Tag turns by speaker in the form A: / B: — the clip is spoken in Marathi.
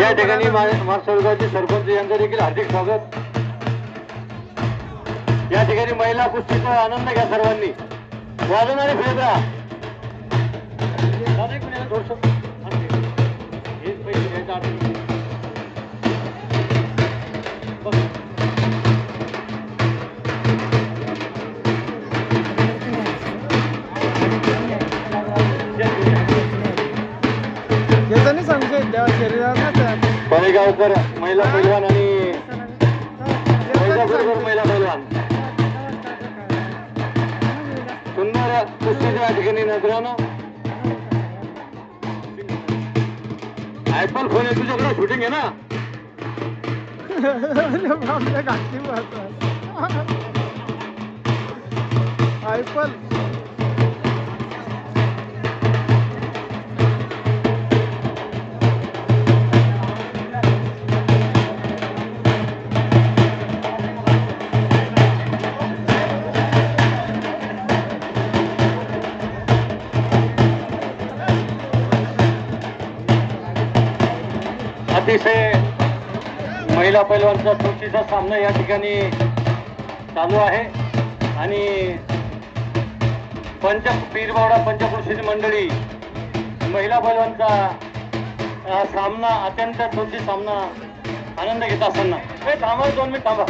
A: या ठिकाणी माळसोलगावचे सरपंच यांचं देखील हार्दिक स्वागत. या ठिकाणी महिला कुस्तीचा आनंद घ्या सर्वांनी. वाजवणारे फिरत राहा. पळेगावकर महिला पैलवान आणि महिला पैलवान सुंदर कुस्तीच्या या ठिकाणी नजरानं. आयपल फोन आहे तुझ्याकडे, शूटिंग आहे ना.
B: आयपल
A: अतिशय महिला पैलवानचा कुस्तीचा सामना या ठिकाणी चालू आहे आणि पीरबावडा पंचक्रोशीची मंडळी महिला पैलवानचा सामना अत्यंत कुस्ती सामना आनंद घेत असताना. थांबा 2 मिनिट थांबा.